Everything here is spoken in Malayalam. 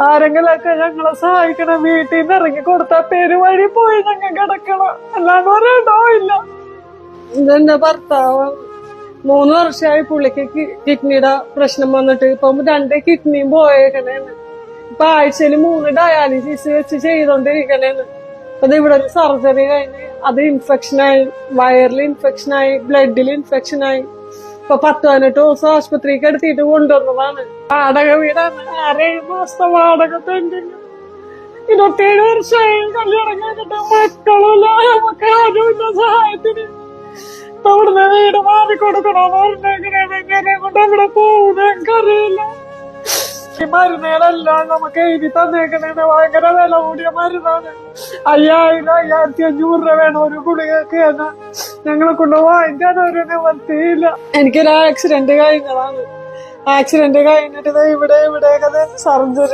ആരെങ്കിലൊക്കെ ഞങ്ങളെ സഹായിക്കണം. വീട്ടിൽ നിന്ന് ഇറങ്ങി കൊടുത്താ പെരുവഴി പോയി ഞങ്ങൾ കിടക്കണം, അല്ലാണ്ട് ഒരിടോ ഇല്ല. ഇതെന്റെ ഭർത്താവ് 3 വർഷമായി പുള്ളിക്ക് കിഡ്നിയുടെ പ്രശ്നം വന്നിട്ട് ഇപ്പൊ 2 കിഡ്നിയും പോയേക്കണേന്ന്. ഇപ്പൊ ആഴ്ചയിൽ 3 ഡയാലിസിസ് വെച്ച് ചെയ്തോണ്ടിരിക്കണേന്ന്. അത് ഇവിടെ ഒരു സർജറി കഴിഞ്ഞ് അത് ഇൻഫെക്ഷനായി, വയറിൽ ഇൻഫെക്ഷനായി, ബ്ലഡിൽ ഇൻഫെക്ഷനായി. ഇപ്പൊ 10-18 ദിവസം ആശുപത്രിക്ക് എടുത്തിട്ട് കൊണ്ടുവന്നതാണ്. വാടക വീടാണ്. 6-7 മാസത്തെ വാടക പെൻഡിങ്. 27 വർഷമായി കല്യാണം കഴിഞ്ഞിട്ട് മക്കളുമില്ല, നമുക്ക് ആരുമില്ല സഹായത്തിന്. ഇപ്പൊ ഇവിടുന്ന് വീട് മാറിക്കൊടുക്കണോന്ന് പറഞ്ഞെങ്ങനെ കൊണ്ട് അവിടെ പോകുന്ന എനിക്കറിയില്ല. ഈ മരുന്നുകളെല്ലാം നമുക്ക് എഴുതി തന്നേക്കണേന്ന് ഭയങ്കര വില കൂടിയ മരുന്നാണ്. 5000-1500 രൂപ വേണം ഒരു ഗുളികക്ക്. എന്നാ ഞങ്ങളെ കൊണ്ട് വാങ്ങിക്കാൻ ഒരു നിവർത്തിയില്ല. എനിക്കൊരു ആക്സിഡന്റ് കഴിഞ്ഞതാണ്. ആക്സിഡന്റ് കഴിഞ്ഞിട്ട് ഇവിടെയൊക്കെ സർജറി